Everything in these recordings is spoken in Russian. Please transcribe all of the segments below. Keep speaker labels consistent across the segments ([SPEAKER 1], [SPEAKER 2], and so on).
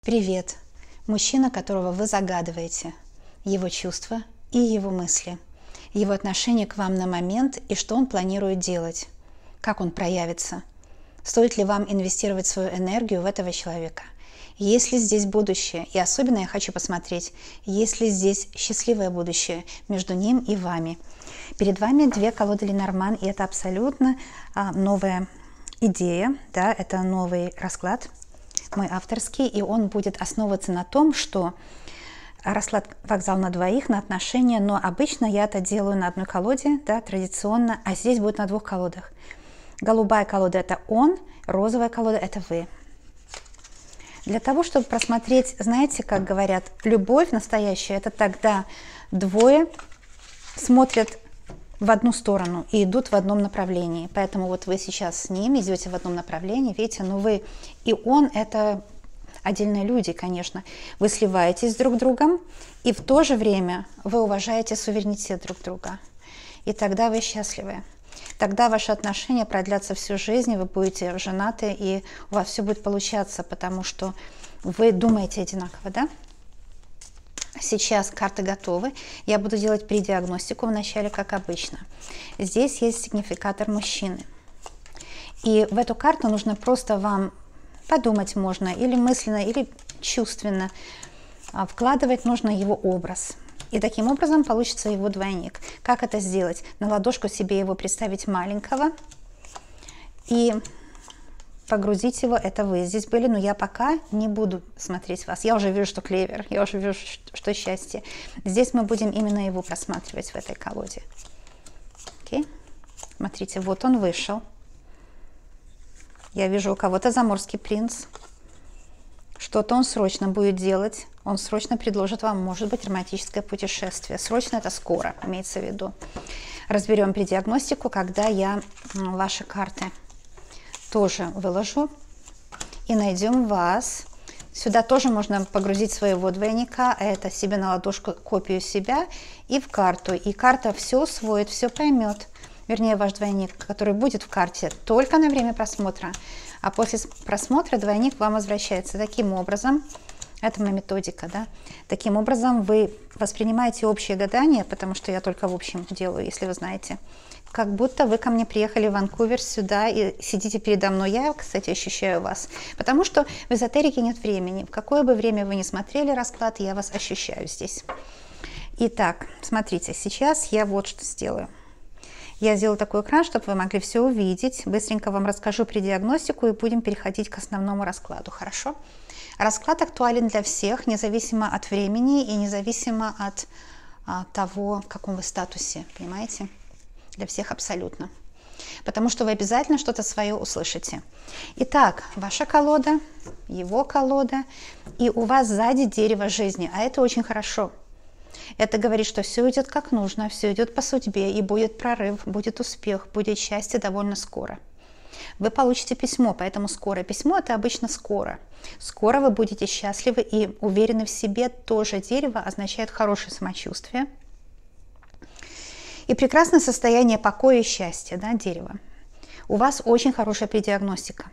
[SPEAKER 1] Привет! Мужчина, которого вы загадываете, его чувства и его мысли, его отношение к вам на момент и что он планирует делать, как он проявится, стоит ли вам инвестировать свою энергию в этого человека, есть ли здесь будущее, и особенно я хочу посмотреть, есть ли здесь счастливое будущее между ним и вами. Перед вами две колоды Ленорман, и это абсолютно новая идея, да, это новый расклад, мой авторский, и он будет основываться на том, что расклад «Вокзал на двоих», на отношения, но обычно я это делаю на одной колоде, да, традиционно, а здесь будет на двух колодах. Голубая колода – это он, розовая колода – это вы. Для того, чтобы просмотреть, знаете, как говорят, любовь настоящая – это тогда двое смотрят в одну сторону и идут в одном направлении. Поэтому вот вы сейчас с ним идете в одном направлении, видите, но вы и он – это отдельные люди, конечно. Вы сливаетесь друг с другом, и в то же время вы уважаете суверенитет друг друга. И тогда вы счастливы. Тогда ваши отношения продлятся всю жизнь, вы будете женаты, и у вас все будет получаться, потому что вы думаете одинаково, да? Сейчас карты готовы. Я буду делать предиагностику вначале, как обычно. Здесь есть сигнификатор мужчины. И в эту карту нужно просто вам подумать можно, или мысленно, или чувственно. Вкладывать нужно его образ. И таким образом получится его двойник. Как это сделать? На ладошку себе его представить маленького и погрузить его. Это вы здесь были, но я пока не буду смотреть вас. Я уже вижу, что клевер, я уже вижу, что счастье. Здесь мы будем именно его просматривать в этой колоде. Окей? Смотрите, вот он вышел. Я вижу у кого-то заморский принц. Что-то он срочно будет делать. Он срочно предложит вам, может быть, романтическое путешествие. Срочно — это скоро, имеется в виду. Разберем предиагностику, когда я ваши карты тоже выложу. И найдем вас. Сюда тоже можно погрузить своего двойника. Это себе на ладошку копию себя и в карту. И карта все усвоит, все поймет. Вернее, ваш двойник, который будет в карте только на время просмотра. А после просмотра двойник вам возвращается. Таким образом, это моя методика, да? Таким образом вы воспринимаете общее гадание, потому что я только в общем делаю, если вы знаете. Как будто вы ко мне приехали в Ванкувер сюда и сидите передо мной. Я, кстати, ощущаю вас. Потому что в эзотерике нет времени. В какое бы время вы ни смотрели расклад, я вас ощущаю здесь. Итак, смотрите, сейчас я вот что сделаю. Я сделаю такой экран, чтобы вы могли все увидеть. Быстренько вам расскажу предиагностику и будем переходить к основному раскладу. Хорошо? Расклад актуален для всех, независимо от времени и независимо от того, в каком вы статусе. Понимаете? Для всех абсолютно. Потому что вы обязательно что-то свое услышите. Итак, ваша колода, его колода, и у вас сзади дерево жизни. А это очень хорошо. Это говорит, что все идет как нужно, все идет по судьбе, и будет прорыв, будет успех, будет счастье довольно скоро. Вы получите письмо, поэтому скоро. Письмо – это обычно скоро. Скоро вы будете счастливы и уверены в себе. Тоже дерево означает хорошее самочувствие. И прекрасное состояние покоя и счастья, да, дерево. У вас очень хорошая предиагностика.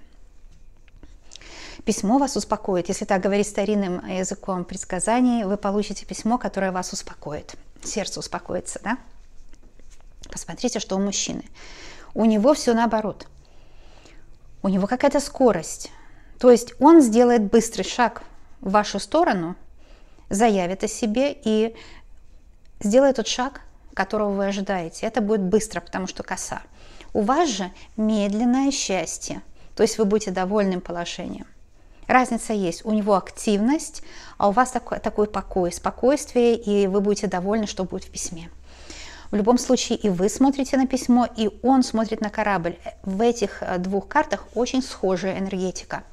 [SPEAKER 1] Письмо вас успокоит. Если так говорить старинным языком предсказаний, вы получите письмо, которое вас успокоит. Сердце успокоится, да? Посмотрите, что у мужчины. У него все наоборот. У него какая-то скорость. То есть он сделает быстрый шаг в вашу сторону, заявит о себе и сделает тот шаг, которого вы ожидаете. Это будет быстро, потому что коса. У вас же медленное счастье. То есть вы будете довольным положением. Разница есть. У него активность, а у вас такой покой, спокойствие, и вы будете довольны, что будет в письме. В любом случае и вы смотрите на письмо, и он смотрит на корабль. В этих двух картах очень схожая энергетика.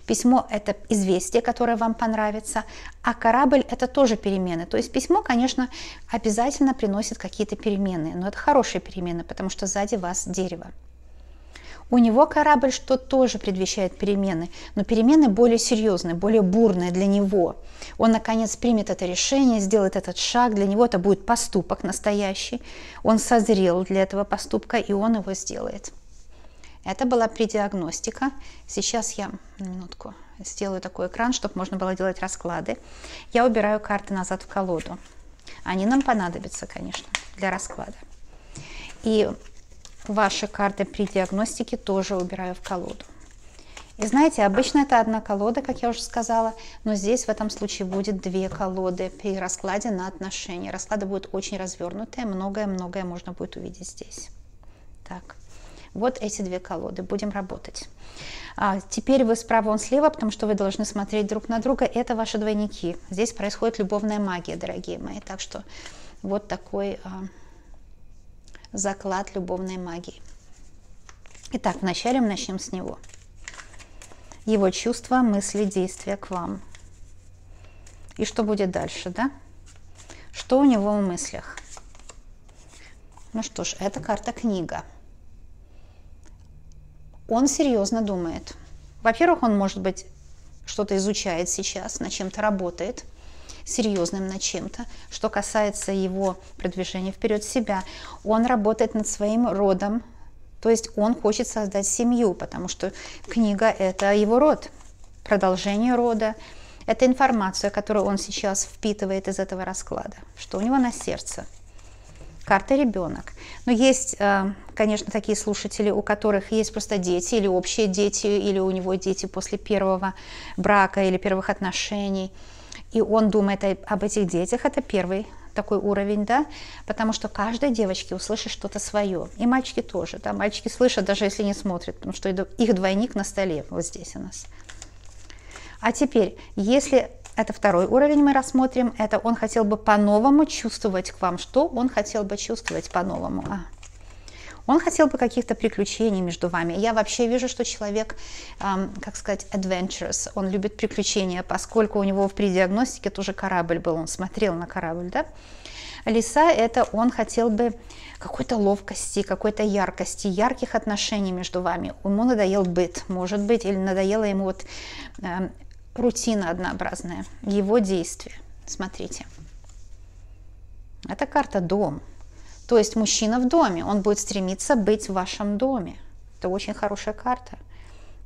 [SPEAKER 1] Письмо – это известие, которое вам понравится, а корабль – это тоже перемены. То есть письмо, конечно, обязательно приносит какие-то перемены, но это хорошие перемены, потому что сзади вас дерево. У него корабль, что тоже предвещает перемены, но перемены более серьезные, более бурные для него. Он, наконец, примет это решение, сделает этот шаг, для него это будет поступок настоящий. Он созрел для этого поступка, и он его сделает. Это была предиагностика. Сейчас я, минутку, сделаю такой экран, чтобы можно было делать расклады. Я убираю карты назад в колоду. Они нам понадобятся, конечно, для расклада. И ваши карты при диагностике тоже убираю в колоду. И знаете, обычно это одна колода, как я уже сказала, но здесь в этом случае будет две колоды при раскладе на отношения. Расклады будут очень развернутые, многое-многое можно будет увидеть здесь. Так, вот эти две колоды, будем работать. Теперь вы справа, он слева, потому что вы должны смотреть друг на друга. Это ваши двойники. Здесь происходит любовная магия, дорогие мои. Так что вот такой заклад любовной магии. Итак, вначале мы начнем с него. Его чувства, мысли, действия к вам. И что будет дальше, да? Что у него в мыслях? Ну что ж, это карта книга. Он серьезно думает. Во-первых, он, может быть, что-то изучает сейчас, над чем-то работает, серьезным над чем-то. Что касается его продвижения вперед себя, он работает над своим родом. То есть он хочет создать семью, потому что книга – это его род, продолжение рода. Это информация, которую он сейчас впитывает из этого расклада. Что у него на сердце? Карта ребенок. Но есть, конечно, такие слушатели, у которых есть просто дети, или общие дети, или у него дети после первого брака или первых отношений. И он думает об этих детях. Это первый такой уровень, да, потому что каждой девочке услышит что-то свое. И мальчики тоже, да, мальчики слышат, даже если не смотрят, потому что их двойник на столе вот здесь у нас. А теперь, если это второй уровень мы рассмотрим, это он хотел бы по-новому чувствовать к вам. Что он хотел бы чувствовать по-новому? Он хотел бы каких-то приключений между вами. Я вообще вижу, что человек, как сказать, adventurous, он любит приключения, поскольку у него при диагностике тоже корабль был, он смотрел на корабль, да? Лиса – это он хотел бы какой-то ловкости, какой-то яркости, ярких отношений между вами. Ему надоел быт, может быть, или надоела ему вот рутина однообразная, его действия. Смотрите. Это карта «Дом». То есть мужчина в доме, он будет стремиться быть в вашем доме. Это очень хорошая карта.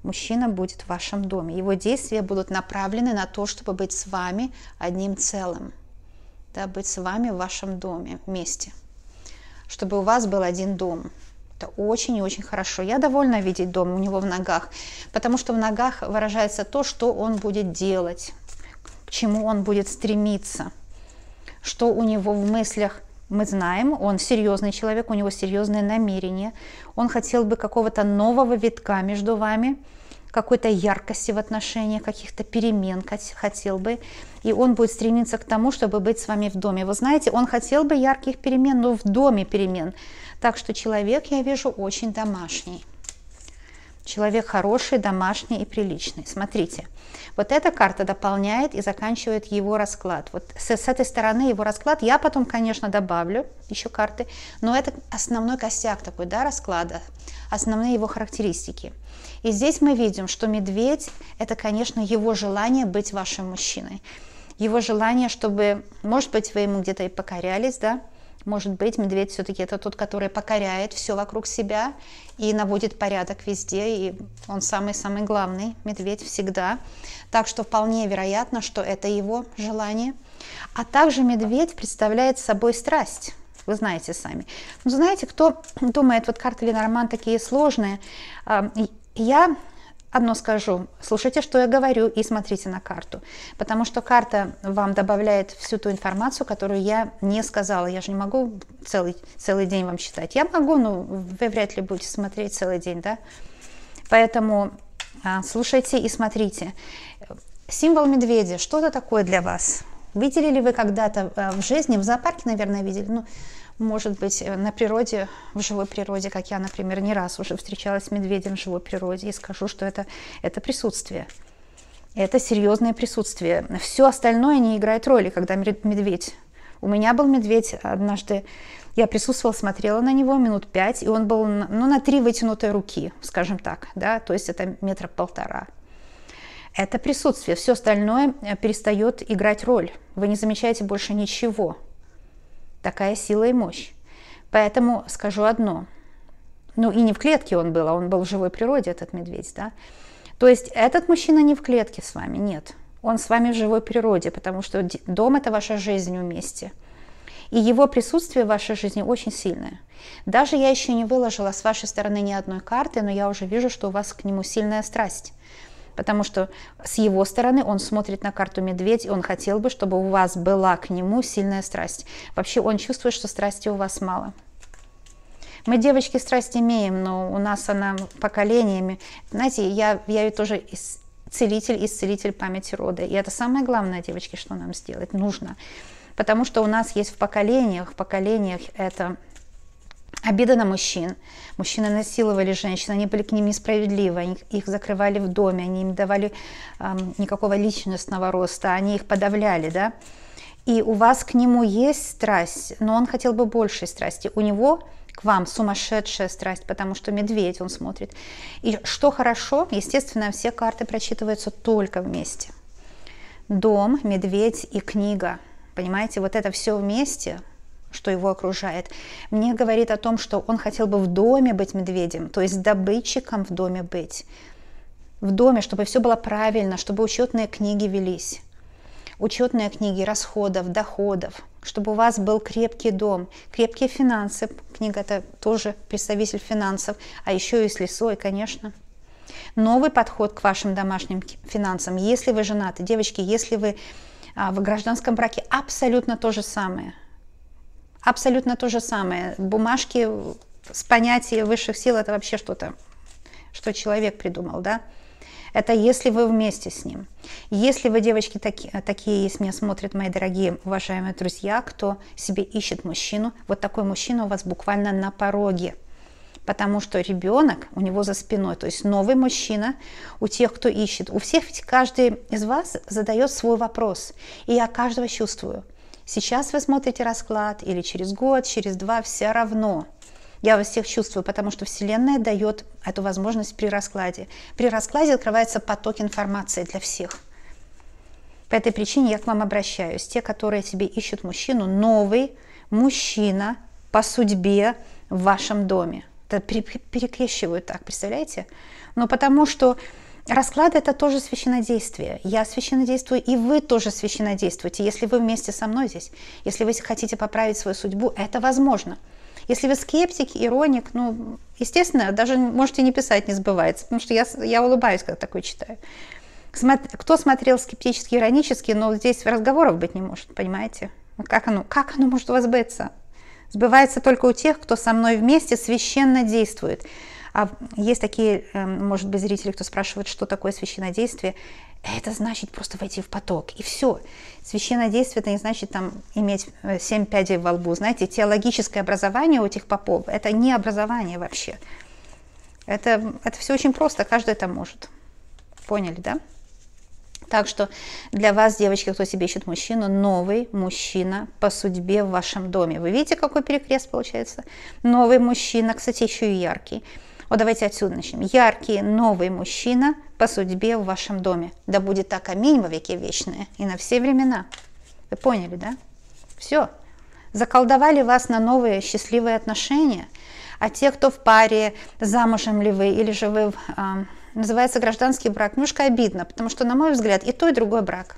[SPEAKER 1] Мужчина будет в вашем доме. Его действия будут направлены на то, чтобы быть с вами одним целым. Да, быть с вами в вашем доме вместе. Чтобы у вас был один дом. Это очень и очень хорошо. Я довольна видеть дом у него в ногах, потому что в ногах выражается то, что он будет делать, к чему он будет стремиться, что у него в мыслях. Мы знаем, он серьезный человек, у него серьезные намерения. Он хотел бы какого-то нового витка между вами, какой-то яркости в отношениях, каких-то перемен хотел бы. И он будет стремиться к тому, чтобы быть с вами в доме. Вы знаете, он хотел бы ярких перемен, но в доме перемен. Так что человек, я вижу, очень домашний. Человек хороший, домашний и приличный. Смотрите, вот эта карта дополняет и заканчивает его расклад. Вот с этой стороны его расклад. Я потом, конечно, добавлю еще карты, но это основной костяк такой, да, расклада, основные его характеристики. И здесь мы видим, что медведь – это, конечно, его желание быть вашим мужчиной. Его желание, чтобы, может быть, вы ему где-то и покорялись, да, может быть, медведь все-таки это тот, который покоряет все вокруг себя и наводит порядок везде, и он самый-самый главный, медведь всегда. Так что вполне вероятно, что это его желание. А также медведь представляет собой страсть, вы знаете сами. Ну, знаете, кто думает, вот карты Ленорман такие сложные, я одно скажу, слушайте, что я говорю, и смотрите на карту. Потому что карта вам добавляет всю ту информацию, которую я не сказала. Я же не могу целый день вам читать. Я могу, но вы вряд ли будете смотреть целый день, да? Поэтому слушайте и смотрите. Символ медведя, что это такое для вас? Видели ли вы когда-то в жизни, в зоопарке, наверное, видели, ну, может быть, на природе, в живой природе, как я, например, не раз уже встречалась с медведем в живой природе, и скажу, что это присутствие. Это серьезное присутствие. Все остальное не играет роли, когда медведь. У меня был медведь однажды, я присутствовала, смотрела на него минут 5, и он был, ну, на 3 вытянутой руки, скажем так, да, то есть это 1,5 метра. Это присутствие. Все остальное перестает играть роль. Вы не замечаете больше ничего. Такая сила и мощь. Поэтому скажу одно. Ну и не в клетке он был, а он был в живой природе, этот медведь, да. То есть этот мужчина не в клетке с вами, нет. Он с вами в живой природе, потому что дом – это ваша жизнь вместе. И его присутствие в вашей жизни очень сильное. Даже я еще не выложила с вашей стороны ни одной карты, но я уже вижу, что у вас к нему сильная страсть. Потому что с его стороны он смотрит на карту медведь, и он хотел бы, чтобы у вас была к нему сильная страсть. Вообще он чувствует, что страсти у вас мало. Мы, девочки, страсть имеем, но у нас она поколениями. Знаете, я ведь тоже исцелитель памяти рода. И это самое главное, девочки, что нам сделать нужно. Потому что у нас есть в поколениях это обида на мужчин. Мужчины насиловали женщин, они были к ним несправедливы, их закрывали в доме, они им не давали никакого личностного роста, они их подавляли, да. И у вас к нему есть страсть, но он хотел бы большей страсти. У него к вам сумасшедшая страсть, потому что медведь он смотрит. И что хорошо, естественно, все карты прочитываются только вместе. Дом, медведь и книга. Понимаете, вот это все вместе, что его окружает, мне говорит о том, что он хотел бы в доме быть медведем, то есть добытчиком в доме быть. В доме, чтобы все было правильно, чтобы учетные книги велись. Учетные книги расходов, доходов, чтобы у вас был крепкий дом, крепкие финансы. Книга – это тоже представитель финансов, а еще и с лисой, конечно. Новый подход к вашим домашним финансам. Если вы женаты, девочки, если вы в гражданском браке, абсолютно то же самое. Абсолютно то же самое. Бумажки с понятием высших сил – это вообще что-то, что человек придумал, да? Это если вы вместе с ним. Если вы, девочки, такие, если меня смотрят, мои дорогие, уважаемые друзья, кто себе ищет мужчину, вот такой мужчина у вас буквально на пороге. Потому что ребенок у него за спиной, то есть новый мужчина у тех, кто ищет. У всех ведь каждый из вас задает свой вопрос. И я каждого чувствую. Сейчас вы смотрите расклад или через год, через два, все равно. Я вас всех чувствую, потому что Вселенная дает эту возможность при раскладе. При раскладе открывается поток информации для всех. По этой причине я к вам обращаюсь. Те, которые себе ищут мужчину, новый мужчина по судьбе в вашем доме. Это перекрещивают так, представляете? Но потому что расклад – это тоже священнодействие. Я священнодействую, и вы тоже священодействуете. Если вы вместе со мной здесь, если вы хотите поправить свою судьбу, это возможно. Если вы скептик, ироник, ну, естественно, даже можете не писать, не сбывается, потому что я улыбаюсь, когда такое читаю. Кто смотрел скептически, иронически, но здесь разговоров быть не может, понимаете? Как оно может у вас сбыться? Сбывается только у тех, кто со мной вместе священно действует. А есть такие, может быть, зрители, кто спрашивает, что такое священнодействие. Это значит просто войти в поток, и все. Священнодействие – это не значит там иметь 7 пядей во лбу. Знаете, теологическое образование у этих попов – это не образование вообще. Это все очень просто, каждый это может. Поняли, да? Так что для вас, девочки, кто себе ищет мужчину, новый мужчина по судьбе в вашем доме. Вы видите, какой перекрест получается? Новый мужчина, кстати, еще и яркий. Вот давайте отсюда начнем. Яркий, новый мужчина по судьбе в вашем доме. Да будет так, аминь, во веки вечные и на все времена. Вы поняли, да? Все. Заколдовали вас на новые счастливые отношения. А те, кто в паре, замужем ли вы, или же вы, называется гражданский брак, немножко обидно, потому что, на мой взгляд, и то, и другой брак.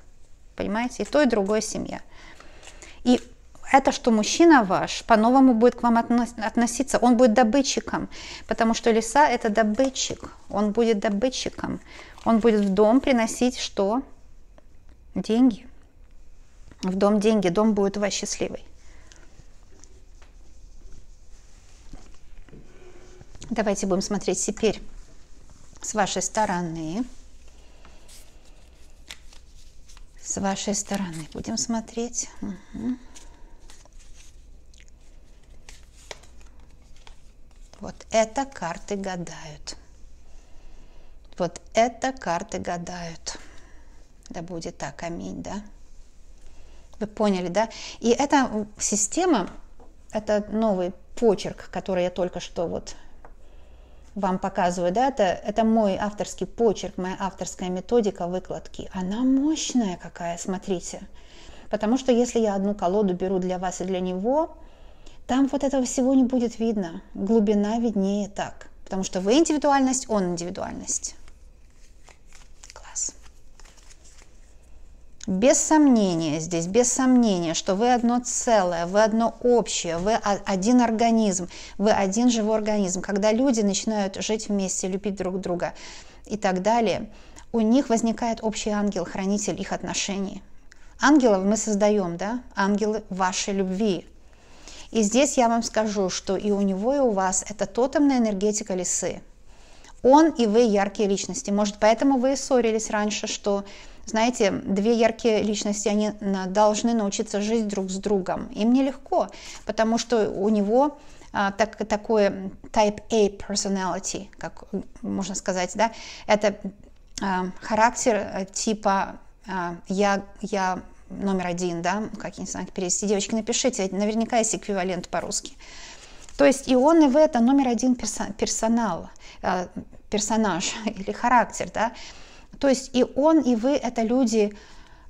[SPEAKER 1] Понимаете? И то, и другое семья. И это, что мужчина ваш по-новому будет к вам относиться, он будет добытчиком, потому что лиса – это добытчик, он будет добытчиком, он будет в дом приносить что? Деньги. В дом деньги, дом будет у вас счастливый. Давайте будем смотреть теперь с вашей стороны. С вашей стороны будем смотреть. Угу. Вот это карты гадают. Вот это карты гадают. Да будет так, аминь, да? Вы поняли, да? И эта система, это новый почерк, который я только что вот вам показываю, да? Это мой авторский почерк, моя авторская методика выкладки. Она мощная какая, смотрите. Потому что если я одну колоду беру для вас и для него, там вот этого всего не будет видно. Глубина виднее так. Потому что вы индивидуальность, он индивидуальность. Без сомнения здесь, без сомнения, что вы одно целое, вы одно общее, вы один организм, вы один живой организм. Когда люди начинают жить вместе, любить друг друга и так далее, у них возникает общий ангел, хранитель их отношений. Ангелов мы создаем, да? Ангелы вашей любви. И здесь я вам скажу, что и у него, и у вас это тотемная энергетика лисы. Он и вы яркие личности. Может, поэтому вы и ссорились раньше, что, знаете, две яркие личности, они должны научиться жить друг с другом. Им нелегко, потому что у него такой type A personality, как можно сказать, да, это характер типа я номер один, да, как я не знаю, перевести. Девочки, напишите, наверняка есть эквивалент по-русски. То есть и он, и вы это номер один персонаж или характер, да. То есть и он, и вы это люди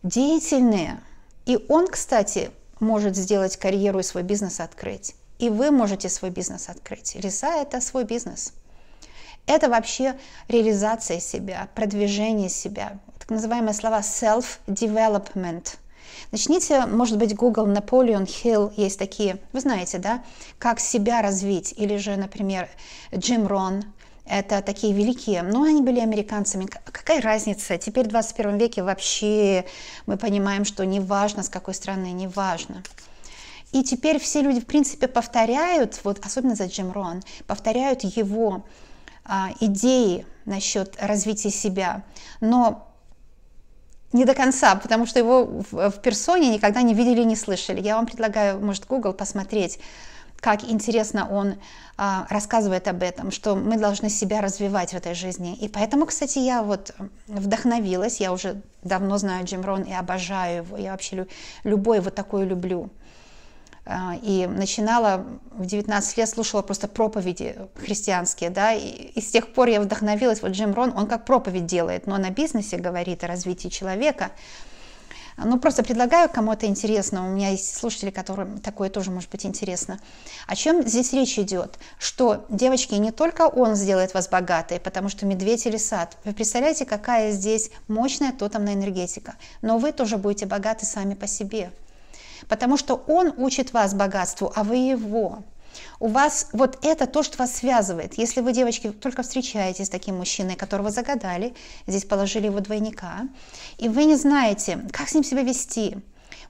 [SPEAKER 1] деятельные. И он, кстати, может сделать карьеру и свой бизнес открыть. И вы можете свой бизнес открыть. Лиса – это свой бизнес. Это вообще реализация себя, продвижение себя. Так называемые слова self-development. Начните, может быть, Google, Наполеон Хилл, есть такие, вы знаете, да, как себя развить. Или же, например, Джим Рон. Это такие великие, но они были американцами. Какая разница? Теперь в 21 веке вообще мы понимаем, что неважно, с какой страны, неважно. И теперь все люди, в принципе, повторяют, вот особенно за Джим Рон, повторяют его идеи насчет развития себя, но не до конца, потому что его в персоне никогда не видели, не слышали. Я вам предлагаю, может, Google посмотреть, как интересно он рассказывает об этом, что мы должны себя развивать в этой жизни. И поэтому, кстати, я вот вдохновилась, я уже давно знаю Джим Рон и обожаю его, я вообще любой вот такой люблю. И начинала в 19 лет, слушала просто проповеди христианские, да, и с тех пор я вдохновилась. Вот Джим Рон, он как проповедь делает, но на бизнесе говорит о развитии человека. Ну, просто предлагаю, кому это интересно, у меня есть слушатели, которым такое тоже может быть интересно. О чем здесь речь идет? Что, девочки, не только он сделает вас богатой, потому что медведь или сад. Вы представляете, какая здесь мощная тотемная энергетика, но вы тоже будете богаты сами по себе. Потому что он учит вас богатству, а вы его. У вас вот это то, что вас связывает. Если вы, девочки, только встречаетесь с таким мужчиной, которого загадали, здесь положили его двойника, и вы не знаете, как с ним себя вести,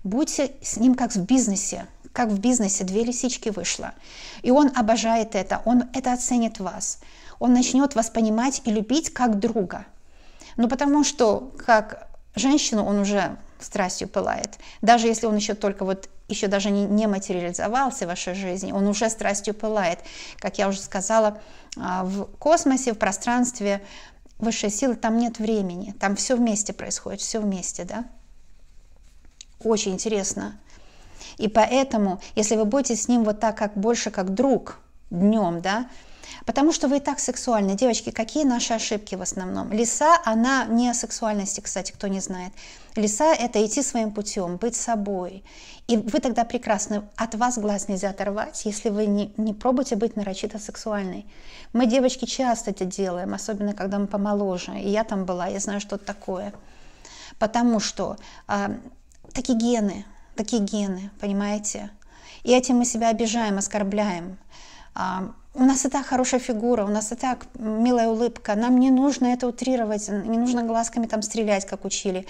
[SPEAKER 1] будьте с ним как в бизнесе. Как в бизнесе, две лисички вышло. И он обожает это, он это оценит вас. Он начнет вас понимать и любить как друга. Ну, потому что как женщину он уже страстью пылает. Даже если он еще только вот, еще даже не материализовался в вашей жизни, он уже страстью пылает. Как я уже сказала, в космосе, в пространстве высшей силы там нет времени, там все вместе происходит, все вместе, да? Очень интересно. И поэтому, если вы будете с ним вот так, как больше как друг днем, да, потому что вы и так сексуальны. Девочки, какие наши ошибки в основном? Лиса, она не о сексуальности, кстати, кто не знает. Лиса – это идти своим путем, быть собой. И вы тогда прекрасны. От вас глаз нельзя оторвать, если вы не пробуете быть нарочито сексуальной. Мы, девочки, часто это делаем, особенно когда мы помоложе. И я там была, я знаю, что это такое. Потому что такие гены, понимаете? И этим мы себя обижаем, оскорбляем. У нас и так хорошая фигура, у нас и так милая улыбка, нам не нужно это утрировать, не нужно глазками там стрелять, как учили.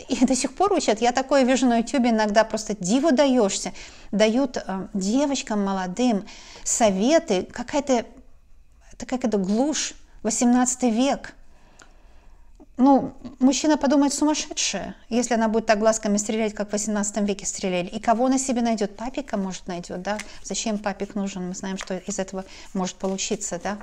[SPEAKER 1] И до сих пор учат. Я такое вижу на YouTube, иногда просто диву даешься. Дают девочкам молодым советы, какая-то глушь, 18 век. Ну, мужчина подумает, сумасшедшая, если она будет так глазками стрелять, как в 18 веке стреляли. И кого на себе найдет? Папика, может, найдет, да? Зачем папик нужен? Мы знаем, что из этого может получиться, да?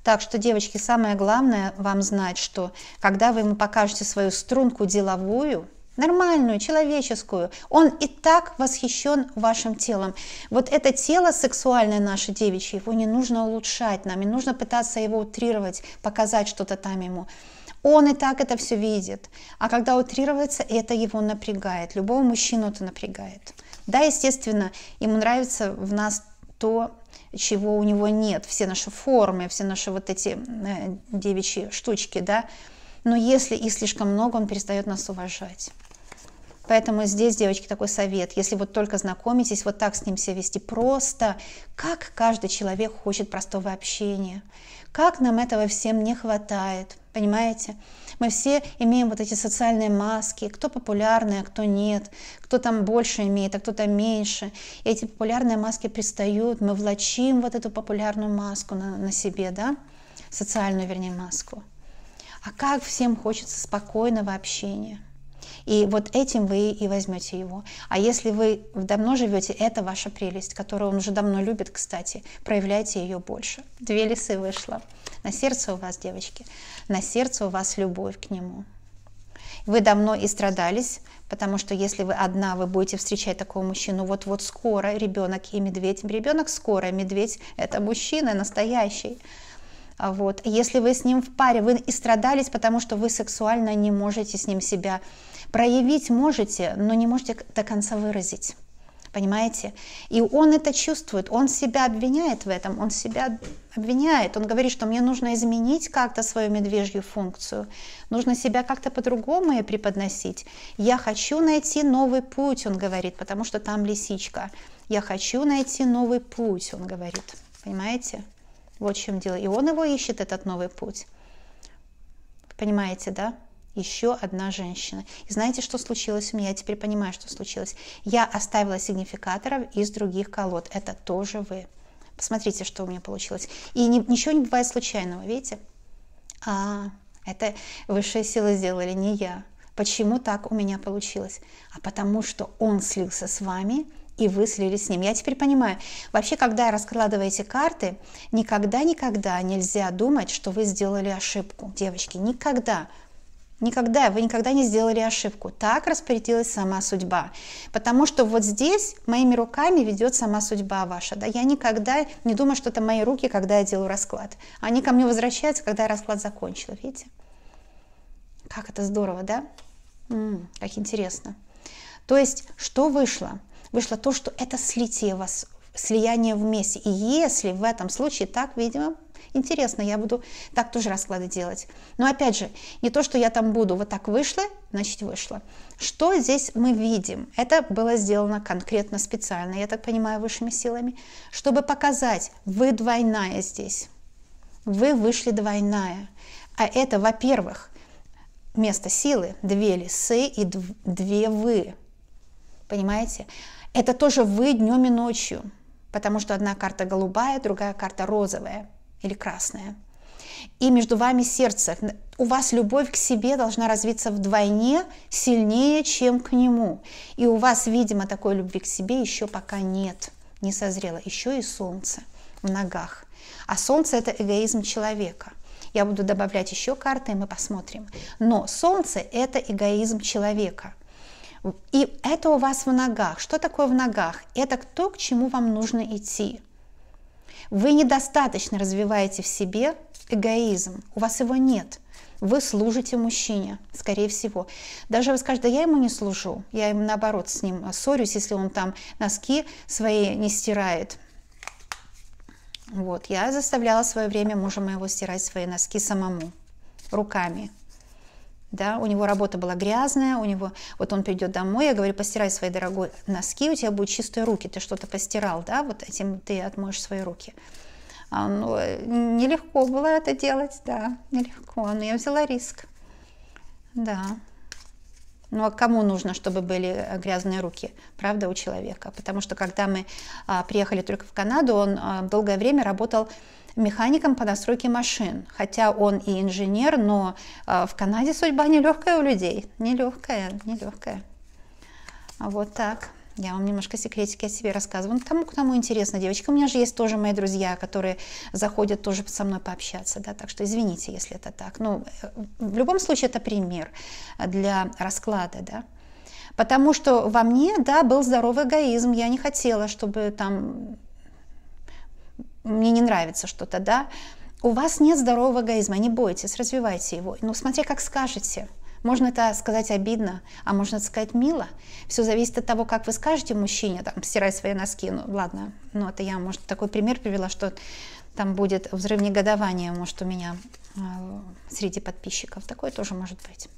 [SPEAKER 1] Так что, девочки, самое главное вам знать, что когда вы ему покажете свою струнку деловую, нормальную, человеческую, он и так восхищен вашим телом. Вот это тело сексуальное наше девичье, его не нужно улучшать нам, не нужно пытаться его утрировать, показать что-то там ему. Он и так это все видит. А когда утрируется, это его напрягает. Любого мужчину это напрягает. Да, естественно, ему нравится в нас то, чего у него нет. Все наши формы, все наши вот эти девичьи штучки, да. но если их слишком много, он перестает нас уважать. Поэтому здесь, девочки, такой совет. Если вот только знакомитесь, вот так с ним себя вести просто, как каждый человек хочет простого общения. Как нам этого всем не хватает, понимаете? Мы все имеем вот эти социальные маски, кто популярный, а кто нет, кто там больше имеет, а кто-то меньше. И эти популярные маски пристают, мы влачим вот эту популярную маску на себе, да? Социальную, вернее, маску. А как всем хочется спокойного общения. И вот этим вы и возьмете его. А если вы давно живете, это ваша прелесть, которую он уже давно любит, кстати. Проявляйте ее больше. 2 лисы вышло. На сердце у вас, девочки, на сердце у вас любовь к нему. Вы давно и страдались, потому что если вы одна, вы будете встречать такого мужчину, вот скоро ребенок и медведь. Ребенок скоро, медведь – это мужчина настоящий. Вот. Если вы с ним в паре, вы и страдались, потому что вы сексуально не можете с ним себя проявить, можете, но не можете до конца выразить. Понимаете? И он это чувствует, он себя обвиняет в этом, он себя обвиняет. Он говорит, что мне нужно изменить как-то свою медвежью функцию, нужно себя как-то по-другому преподносить. Я хочу найти новый путь, он говорит, потому что там лисичка. Я хочу найти новый путь, он говорит. Понимаете? Вот в чем дело. И он его ищет, этот новый путь. Понимаете, да? Еще одна женщина. И знаете, что случилось у меня? Я теперь понимаю, что случилось. Я оставила сигнификаторов из других колод. Это тоже вы. Посмотрите, что у меня получилось. И ничего не бывает случайного, видите? Это высшие силы сделали, не я. Почему так у меня получилось? А потому что он слился с вами, и вы слились с ним. Я теперь понимаю, вообще, когда раскладываете карты, никогда нельзя думать, что вы сделали ошибку. Девочки, никогда. Никогда, вы никогда не сделали ошибку. Так распорядилась сама судьба. Потому что вот здесь моими руками ведет сама судьба ваша. Да? Я никогда не думаю, что это мои руки, когда я делаю расклад. Они ко мне возвращаются, когда я расклад закончила. Видите? Как это здорово, да? Как интересно. То есть, что вышло? Вышло то, что это слитие вас, слияние вместе. И если в этом случае так, видимо, интересно, я буду так тоже расклады делать. Но опять же, не то, что я там буду, вот так вышло, значит вышло. Что здесь мы видим? Это было сделано конкретно, специально, я так понимаю, высшими силами, чтобы показать, вы двойная здесь. Вы вышли двойная. А это, во-первых, место силы, 2 лисы и 2 вы. Понимаете? Это тоже вы днем и ночью, потому что одна карта голубая, другая карта розовая или красная. И между вами сердце. У вас любовь к себе должна развиться вдвойне сильнее, чем к нему. И у вас, видимо, такой любви к себе еще пока нет, не созрело. Еще и солнце в ногах. А солнце – это эгоизм человека. Я буду добавлять еще карты, и мы посмотрим. Но солнце – это эгоизм человека. И это у вас в ногах. Что такое в ногах? Это то, к чему вам нужно идти. Вы недостаточно развиваете в себе эгоизм. У вас его нет. Вы служите мужчине, скорее всего. Даже вы скажете, да я ему не служу. Я ему наоборот с ним ссорюсь, если он там носки свои не стирает. Вот. Я заставляла в свое время мужа моего стирать свои носки самому, руками. Да, у него работа была грязная, вот он придет домой, я говорю, постирай свои дорогие носки, у тебя будут чистые руки, ты что-то постирал, да, вот этим ты отмоешь свои руки. Нелегко было это делать, да, нелегко, но я взяла риск, да. Ну а кому нужно, чтобы были грязные руки, правда, у человека? Потому что когда мы приехали только в Канаду, он долгое время работал механиком по настройке машин. Хотя он и инженер, но в Канаде судьба нелегкая у людей. Нелегкая. Вот так. Я вам немножко секретики о себе рассказываю. Кому интересно, девочки. У меня же есть тоже мои друзья, которые заходят тоже со мной пообщаться. Да? Так что извините, если это так. Но в любом случае это пример для расклада. Да? Потому что во мне, да, был здоровый эгоизм. Я не хотела, чтобы там... Мне не нравится что-то, да? У вас нет здорового эгоизма, не бойтесь, развивайте его. Ну, смотря как скажете. Можно это сказать обидно, а можно это сказать мило. Все зависит от того, как вы скажете мужчине, там, стирай свои носки. Ну, ладно, это я, может, такой пример привела, что Там будет взрыв негодования, может, у меня среди подписчиков. Такое тоже может быть.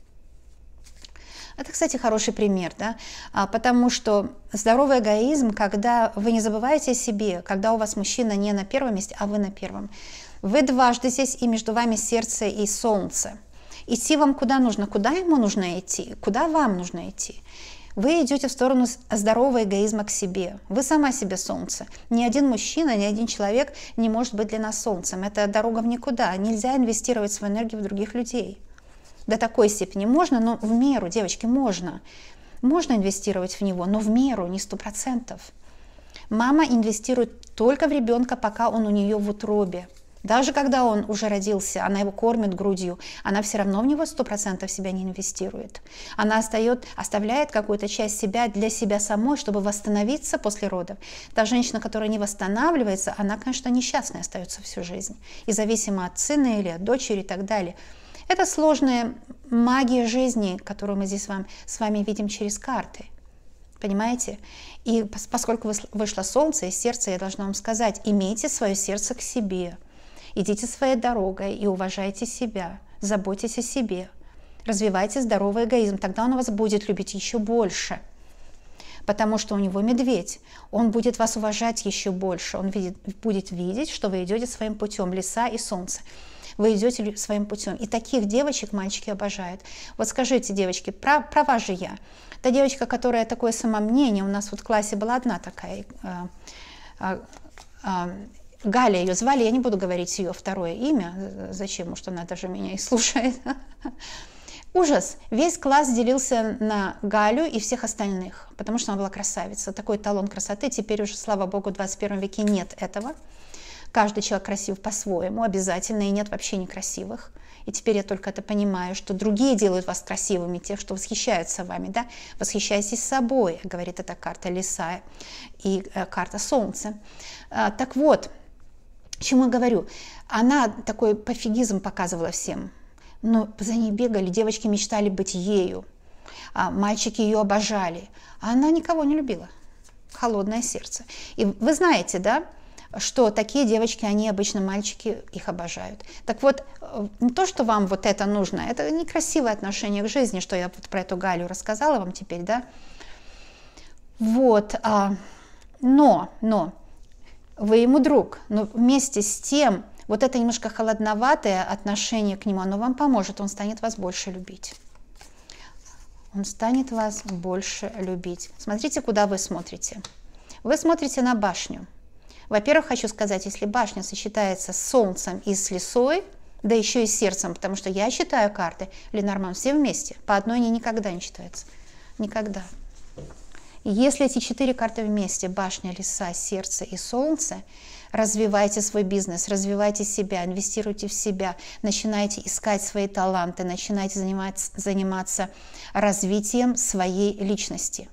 [SPEAKER 1] Это, кстати, хороший пример, да? Потому что здоровый эгоизм, когда вы не забываете о себе, когда у вас мужчина не на первом месте, а вы на первом. Вы дважды здесь, и между вами сердце и солнце. Идти вам куда нужно? Куда ему нужно идти? Куда вам нужно идти? Вы идете в сторону здорового эгоизма к себе. Вы сама себе солнце. Ни один мужчина, ни один человек не может быть для нас солнцем. Это дорога в никуда. Нельзя инвестировать свою энергию в других людей. До такой степени можно, но в меру, девочки, можно. Можно инвестировать в него, но в меру, не 100%. Мама инвестирует только в ребенка, пока он у нее в утробе. Даже когда он уже родился, она его кормит грудью, она все равно в него 100% себя не инвестирует. Она оставляет какую-то часть себя для себя самой, чтобы восстановиться после родов. Та женщина, которая не восстанавливается, она, конечно, несчастной остается всю жизнь. И зависимо от сына или от дочери и так далее. Это сложная магия жизни, которую мы здесь с вами видим через карты. Понимаете? И поскольку вышло солнце из сердца, я должна вам сказать, имейте свое сердце к себе. Идите своей дорогой и уважайте себя, заботьтесь о себе, развивайте здоровый эгоизм, тогда он вас будет любить еще больше, потому что у него медведь, он будет вас уважать еще больше, он будет видеть, что вы идете своим путем, леса и солнце, вы идете своим путем, и таких девочек мальчики обожают. Вот скажите, девочки, права же я, та девочка, которая такое самомнение, у нас вот в классе была одна такая, Галя ее звали, я не буду говорить ее второе имя, зачем, может, она даже меня и слушает. Ужас, весь класс делился на Галю и всех остальных, потому что она была красавица, такой эталон красоты, теперь уже, слава богу, в 21 веке нет этого. Каждый человек красив по-своему, обязательно, и нет вообще некрасивых. И теперь я только это понимаю, что другие делают вас красивыми, те, что восхищаются вами, да? Восхищайтесь собой, говорит эта карта леса и карта солнца. Так вот, чему я говорю? Она такой пофигизм показывала всем. Но за ней бегали, девочки мечтали быть ею. Мальчики ее обожали. А она никого не любила. Холодное сердце. И вы знаете, да, что такие девочки, они обычно, мальчики, их обожают. Так вот, не то, что вам вот это нужно, это некрасивое отношение к жизни, что я вот про эту Галю рассказала вам теперь, да. Вот, но вы ему друг, но вместе с тем, вот это немножко холодноватое отношение к нему, оно вам поможет, он станет вас больше любить. Он станет вас больше любить. Смотрите, куда вы смотрите. Вы смотрите на башню. Во-первых, хочу сказать, если башня сочетается с солнцем и с лисой, да еще и с сердцем, потому что я читаю карты, Ленорман, все вместе, по одной они никогда не читаются. Никогда. Если эти 4 карты вместе, башня, лиса, сердце и солнце, развивайте свой бизнес, развивайте себя, инвестируйте в себя, начинайте искать свои таланты, начинайте заниматься развитием своей личности.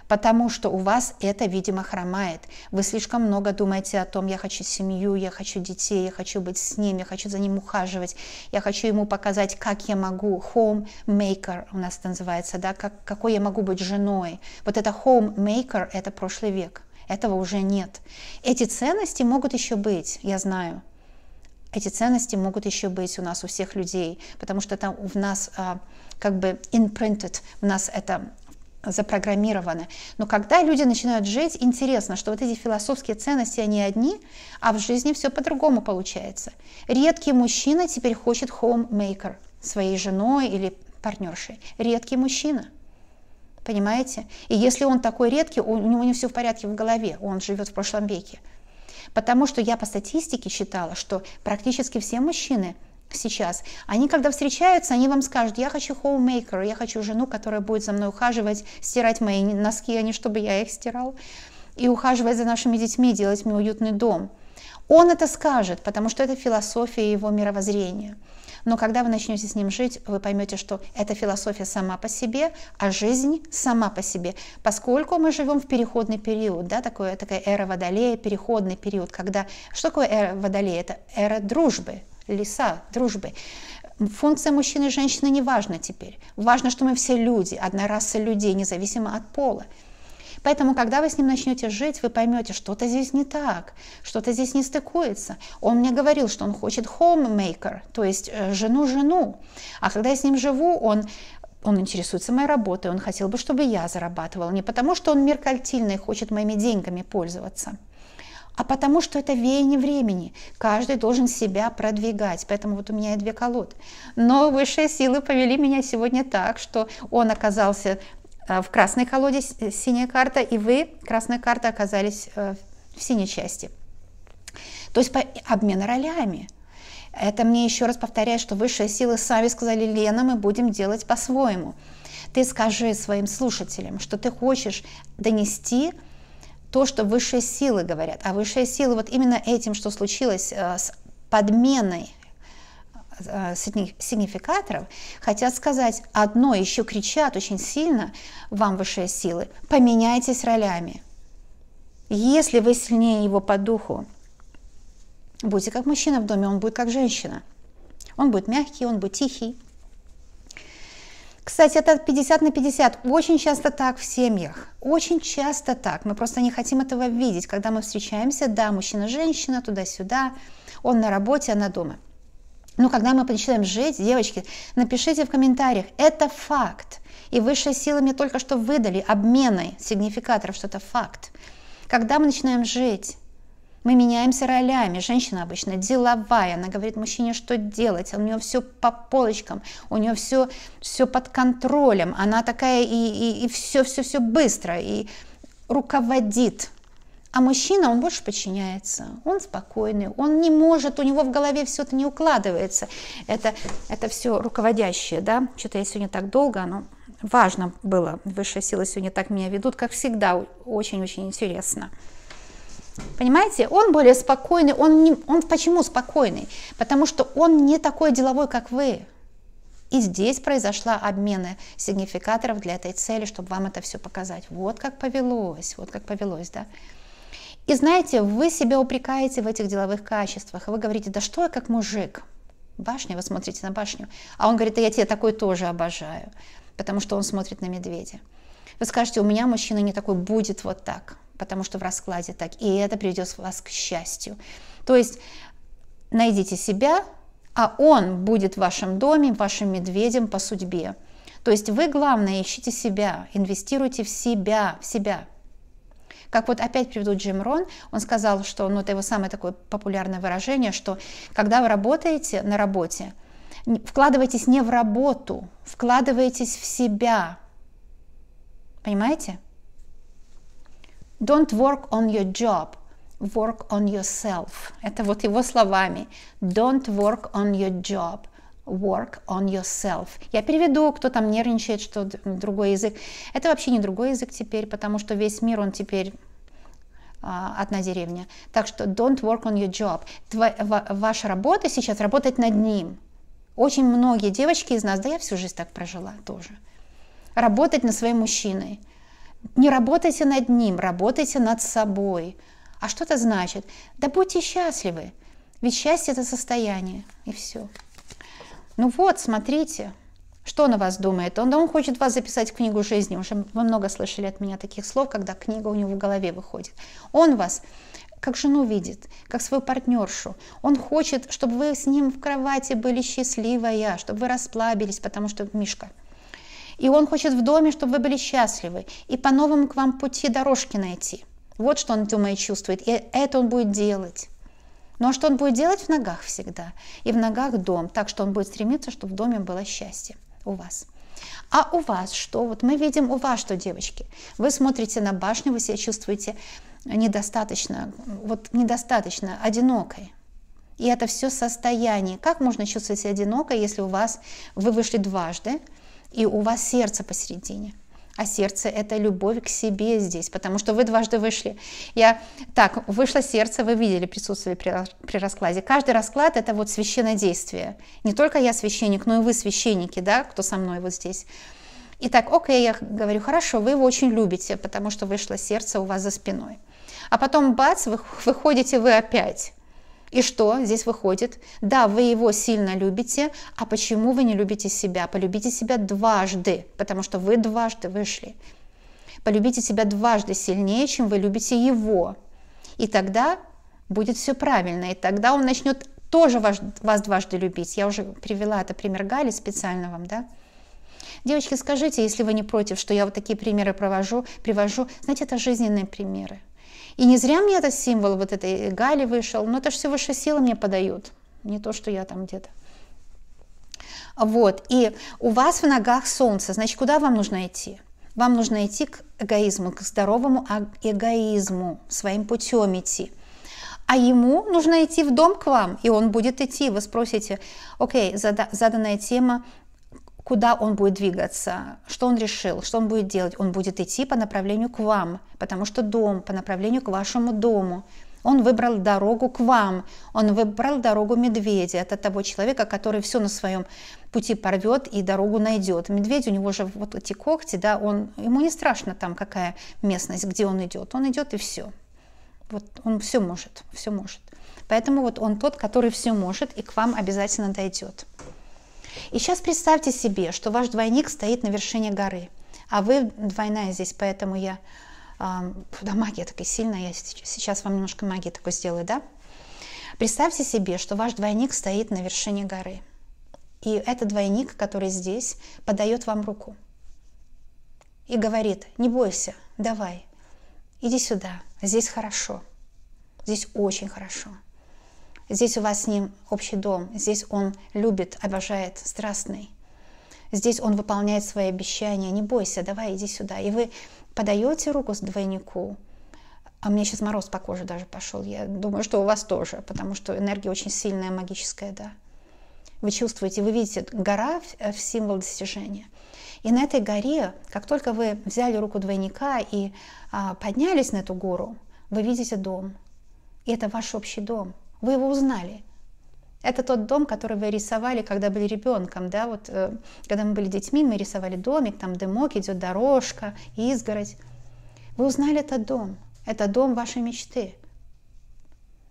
[SPEAKER 1] Потому что у вас это, видимо, хромает. Вы слишком много думаете о том, я хочу семью, я хочу детей, я хочу быть с ним, я хочу за ним ухаживать, я хочу ему показать, как я могу, homemaker у нас это называется, да, какой я могу быть женой. Вот это homemaker, это прошлый век, этого уже нет. Эти ценности могут еще быть, я знаю. Эти ценности могут еще быть у нас, у всех людей, потому что это в нас как бы imprinted, в нас это запрограммированы. Но когда люди начинают жить, интересно, что вот эти философские ценности, они одни, а в жизни все по-другому получается. Редкий мужчина теперь хочет homemaker своей женой или партнершей. Редкий мужчина. Понимаете? И если он такой редкий, у него не все в порядке в голове, он живет в прошлом веке. Потому что я по статистике считала, что практически все мужчины сейчас, они когда встречаются, они вам скажут, я хочу homemaker, я хочу жену, которая будет за мной ухаживать, стирать мои носки, а не чтобы я их стирал, и ухаживать за нашими детьми, делать мне уютный дом. Он это скажет, потому что это философия его мировоззрения. Но когда вы начнете с ним жить, вы поймете, что эта философия сама по себе, а жизнь сама по себе. Поскольку мы живем в переходный период, да, такая эра Водолея, переходный период, когда... Что такое эра Водолея? Это эра дружбы. Лиса, дружбы. Функция мужчины и женщины не важна теперь. Важно, что мы все люди, одна раса людей, независимо от пола. Поэтому, когда вы с ним начнете жить, вы поймете, что-то здесь не так, что-то здесь не стыкуется. Он мне говорил, что он хочет homemaker, то есть жену. А когда я с ним живу, он интересуется моей работой, он хотел бы, чтобы я зарабатывала. Не потому, что он меркантильный и хочет моими деньгами пользоваться, а потому что это веяние времени. Каждый должен себя продвигать. Поэтому вот у меня и 2 колоды. Но высшие силы повели меня сегодня так, что он оказался в красной колоде, синяя карта, и вы, красная карта, оказались в синей части. То есть обмен ролями. Это мне еще раз повторяет, что высшие силы сами сказали: Лена, мы будем делать по-своему. Ты скажи своим слушателям, что ты хочешь донести то, что высшие силы говорят. А высшие силы вот именно этим, что случилось с подменой сигнификаторов, хотят сказать одно, еще кричат очень сильно вам высшие силы: поменяйтесь ролями. Если вы сильнее его по духу, будьте как мужчина в доме, он будет как женщина. Он будет мягкий, он будет тихий. Кстати, это 50 на 50. Очень часто так в семьях. Очень часто так. Мы просто не хотим этого видеть. Когда мы встречаемся, да, мужчина-женщина, туда-сюда, он на работе, она дома. Но когда мы начинаем жить, девочки, напишите в комментариях, это факт. И высшие силы мне только что выдали обменой сигнификаторов, что это факт. Когда мы начинаем жить, мы меняемся ролями. Женщина обычно деловая, она говорит мужчине, что делать, у нее все по полочкам, у нее все под контролем, она такая и все быстро, и руководит. А мужчина, он больше подчиняется, он спокойный, он не может, у него в голове все это не укладывается. Это все руководящее, да? Что-то я сегодня так долго, но важно было. Высшие силы сегодня так меня ведут, как всегда, очень-очень интересно. Понимаете, он более спокойный, он почему спокойный? Потому что он не такой деловой, как вы. И здесь произошла обмена сигнификаторов для этой цели, чтобы вам это все показать. Вот как повелось, да. И знаете, вы себя упрекаете в этих деловых качествах, и вы говорите: да что я как мужик? Башня, вы смотрите на башню. А он говорит: да я тебя такой тоже обожаю, потому что он смотрит на медведя. Вы скажете: у меня мужчина не такой, будет вот так, потому что в раскладе так, и это приведет вас к счастью. То есть найдите себя, а он будет в вашем доме, вашим медведем по судьбе. То есть вы, главное, ищите себя, инвестируйте в себя. Как вот опять приведу Джим Рон, он сказал, что, это его самое такое популярное выражение, что когда вы работаете на работе, вкладывайтесь не в работу, вкладывайтесь в себя. Понимаете? Don't work on your job, work on yourself. Это вот его словами. Don't work on your job, work on yourself. Я переведу, кто там нервничает, что другой язык. Это вообще не другой язык теперь, потому что весь мир, он теперь одна деревня. Так что don't work on your job. Ваша работа сейчас работать над ним. Очень многие девочки из нас, да я всю жизнь так прожила тоже, работать над своим мужчиной. Не работайте над ним, работайте над собой. А что это значит? Да будьте счастливы. Ведь счастье – это состояние, и все. Ну вот, смотрите, что он о вас думает. Он хочет вас записать в книгу жизни. Уже вы много слышали от меня таких слов, когда книга у него в голове выходит. Он вас как жену видит, как свою партнершу. Он хочет, чтобы вы с ним в кровати были счастливая, чтобы вы расслабились, потому что Мишка. И он хочет в доме, чтобы вы были счастливы. И по-новому к вам пути, дорожки найти. Вот что он думает, чувствует. И это он будет делать. Ну а что он будет делать? В ногах всегда. И в ногах дом. Так что он будет стремиться, чтобы в доме было счастье у вас. А у вас что? Вот мы видим у вас что, девочки. Вы смотрите на башню, вы себя чувствуете недостаточно одинокой. И это все состояние. Как можно чувствовать себя одинокой, если вы вышли дважды, и у вас сердце посередине? А сердце – это любовь к себе здесь, потому что вы дважды вышли. Вышло сердце, вы видели присутствие при раскладе. Каждый расклад – это вот священное действие. Не только я священник, но и вы священники, да, кто со мной вот здесь. Итак, окей, я говорю: хорошо, вы его очень любите, потому что вышло сердце у вас за спиной. А потом бац, выходите вы опять. И что здесь выходит? Да, вы его сильно любите, а почему вы не любите себя? Полюбите себя дважды, потому что вы дважды вышли. Полюбите себя дважды сильнее, чем вы любите его. И тогда будет все правильно. И тогда он начнет тоже вас дважды любить. Я уже привела это пример Гали специально вам, да? Девочки, скажите, если вы не против, что я вот такие примеры привожу. Знаете, это жизненные примеры. И не зря мне этот символ вот этой Гали вышел, но это же все высшие силы мне подают. Не то, что я там где-то. Вот, и у вас в ногах солнце, значит, куда вам нужно идти? Вам нужно идти к эгоизму, к здоровому эгоизму, своим путем идти. А ему нужно идти в дом к вам, и он будет идти. Вы спросите, окей, заданная тема, куда он будет двигаться, что он решил, что он будет делать. Он будет идти по направлению к вам, потому что дом по направлению к вашему дому. Он выбрал дорогу к вам, он выбрал дорогу медведя. Это того человека, который все на своем пути порвет и дорогу найдет. Медведь, у него же вот эти когти, да, ему не страшно там, какая местность, где он идет. Он идет и все. Вот он все может, все может. Поэтому вот он тот, который все может и к вам обязательно дойдет. И сейчас представьте себе, что ваш двойник стоит на вершине горы, а вы двойная здесь, поэтому я... Да, магия такая сильная, я сейчас вам немножко магии такой сделаю, да? Представьте себе, что ваш двойник стоит на вершине горы. И этот двойник, который здесь, подает вам руку. И говорит, не бойся, давай, иди сюда, здесь хорошо, здесь очень хорошо. Здесь у вас с ним общий дом, здесь он любит, обожает, страстный. Здесь он выполняет свои обещания, не бойся, давай, иди сюда. И вы подаете руку с двойнику, а мне сейчас мороз по коже даже пошел, я думаю, что у вас тоже, потому что энергия очень сильная, магическая, да. Вы чувствуете, вы видите, гора в символ достижения. И на этой горе, как только вы взяли руку двойника и поднялись на эту гору, вы видите дом. И это ваш общий дом. Вы его узнали. Это тот дом, который вы рисовали, когда были ребенком, да, вот, когда мы были детьми, мы рисовали домик, там дымок, идет дорожка, изгородь. Вы узнали этот дом. Это дом вашей мечты.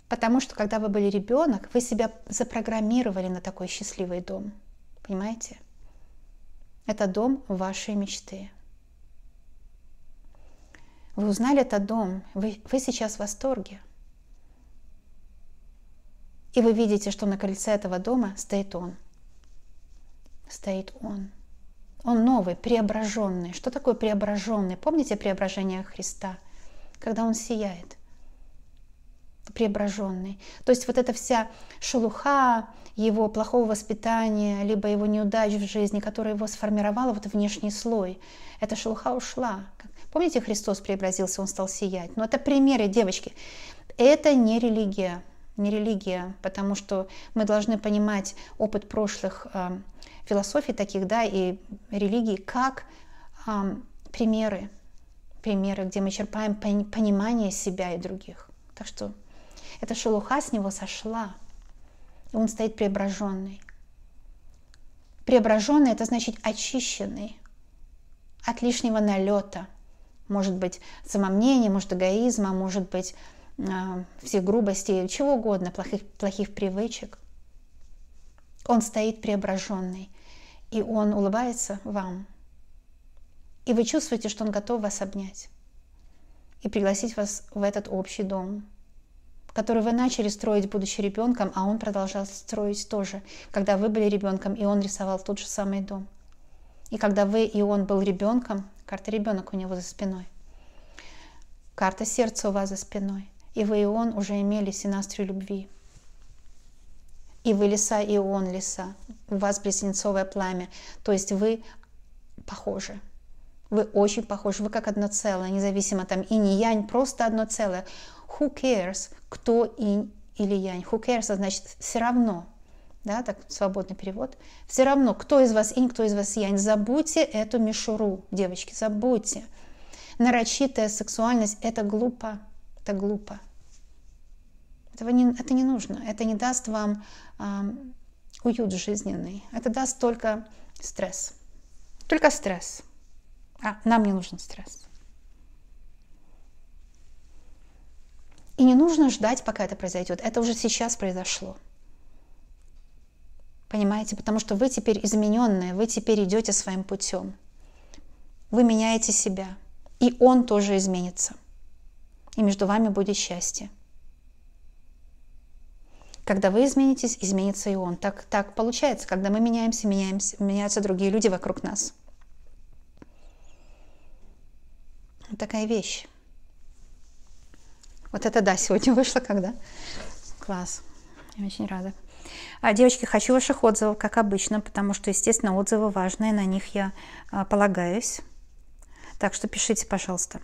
[SPEAKER 1] Потому что, когда вы были ребенок, вы себя запрограммировали на такой счастливый дом. Понимаете? Это дом вашей мечты. Вы узнали этот дом, вы сейчас в восторге. И вы видите, что на крыльце этого дома стоит он. Стоит он. Он новый, преображенный. Что такое преображенный? Помните преображение Христа? Когда он сияет. Преображенный. То есть вот эта вся шелуха его плохого воспитания, либо его неудач в жизни, которая его сформировала, вот внешний слой, эта шелуха ушла. Помните, Христос преобразился, он стал сиять. Но это примеры, девочки. Это не религия. Не религия, потому что мы должны понимать опыт прошлых философий таких, да, и религий как примеры, где мы черпаем понимание себя и других. Так что эта шелуха с него сошла, и он стоит преображенный. Преображенный — это значит очищенный от лишнего налета. Может быть, самомнения, может, эгоизма, может быть, всех грубостей, чего угодно, плохих привычек. Он стоит преображенный, и он улыбается вам. И вы чувствуете, что он готов вас обнять и пригласить вас в этот общий дом, который вы начали строить, будучи ребенком, а он продолжал строить тоже, когда вы были ребенком, и он рисовал тот же самый дом. И когда вы и он был ребенком, карта ребенок у него за спиной, карта сердца у вас за спиной, и вы и он уже имели синастрию любви. И вы лиса, и он лиса. У вас близнецовое пламя. То есть вы похожи. Вы очень похожи. Вы как одно целое, независимо там инь и янь, просто одно целое. Who cares, кто инь или янь? Who cares, значит все равно. Да, так свободный перевод. Все равно, кто из вас инь, кто из вас янь. Забудьте эту мишуру, девочки, забудьте. Нарочитая сексуальность – это глупо. Это глупо. Это не нужно. Это не даст вам уют жизненный. Это даст только стресс. Только стресс. А нам не нужен стресс. И не нужно ждать, пока это произойдет. Это уже сейчас произошло. Понимаете? Потому что вы теперь измененные, вы теперь идете своим путем. Вы меняете себя. И он тоже изменится. И между вами будет счастье. Когда вы изменитесь, изменится и он. Так получается, когда мы меняемся, меняются другие люди вокруг нас. Вот такая вещь. Вот это да, сегодня вышло когда? Класс. Я очень рада. Девочки, хочу ваших отзывов, как обычно, потому что, естественно, отзывы важные, на них я полагаюсь. Так что пишите, пожалуйста.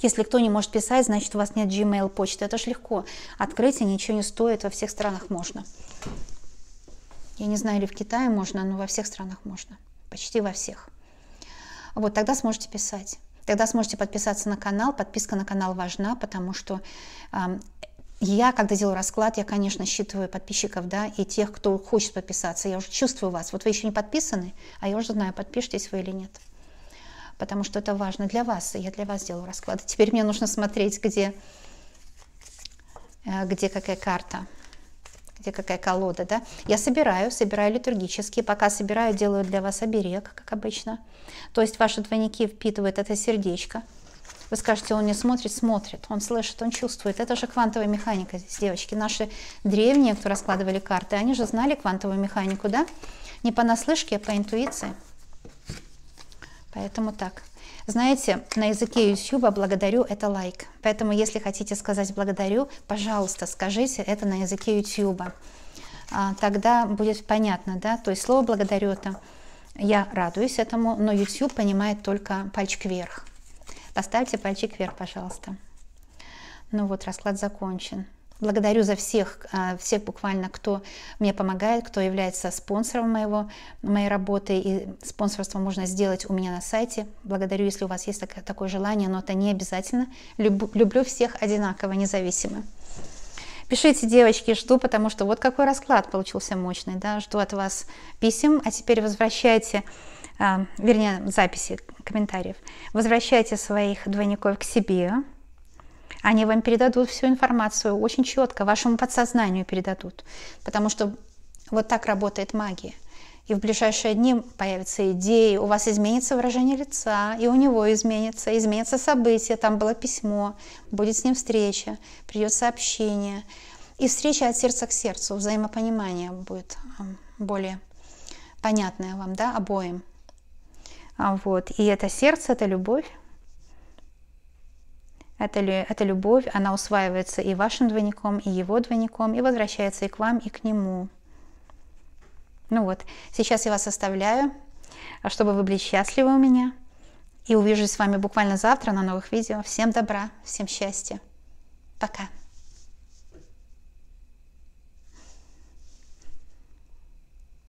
[SPEAKER 1] Если кто не может писать, значит, у вас нет Gmail почты. Это же легко. Открыть и ничего не стоит. Во всех странах можно. Я не знаю, или в Китае можно, но во всех странах можно. Почти во всех. Вот тогда сможете писать. Тогда сможете подписаться на канал. Подписка на канал важна, потому что я, когда делаю расклад, я, конечно, считываю подписчиков, да, и тех, кто хочет подписаться. Я уже чувствую вас. Вот вы еще не подписаны, а я уже знаю, подпишитесь вы или нет. Потому что это важно для вас, и я для вас делаю расклады. Теперь мне нужно смотреть, где какая карта, где какая колода, да. Я собираю литургически, пока собираю, делаю для вас оберег, как обычно. То есть ваши двойники впитывают это сердечко. Вы скажете, он не смотрит, смотрит, он слышит, он чувствует. Это же квантовая механика здесь, девочки. Наши древние, кто раскладывали карты, они же знали квантовую механику, да? Не понаслышке, а по интуиции. Поэтому так. Знаете, на языке YouTube благодарю — это лайк. Поэтому, если хотите сказать благодарю, пожалуйста, скажите это на языке YouTube. Тогда будет понятно, да? То есть слово благодарю — это я радуюсь этому, но YouTube понимает только пальчик вверх. Поставьте пальчик вверх, пожалуйста. Ну вот, расклад закончен. Благодарю за всех буквально, кто мне помогает, кто является спонсором моей работы. И спонсорство можно сделать у меня на сайте. Благодарю, если у вас есть такое желание, но это не обязательно. Люблю всех одинаково, независимо. Пишите, девочки, жду, потому что вот какой расклад получился мощный. Да? Жду от вас писем, а теперь возвращайте, вернее, записи, комментариев. Возвращайте своих двойников к себе. Они вам передадут всю информацию очень четко, вашему подсознанию передадут. Потому что вот так работает магия. И в ближайшие дни появятся идеи, у вас изменится выражение лица, и у него изменится событие, там было письмо, будет с ним встреча, придет сообщение. И встреча от сердца к сердцу, взаимопонимание будет более понятное вам, да, обоим. Вот. И это сердце, это любовь. Это любовь, она усваивается и вашим двойником, и его двойником, и возвращается и к вам, и к нему. Ну вот, сейчас я вас оставляю, чтобы вы были счастливы у меня. И увижусь с вами буквально завтра на новых видео. Всем добра, всем счастья. Пока.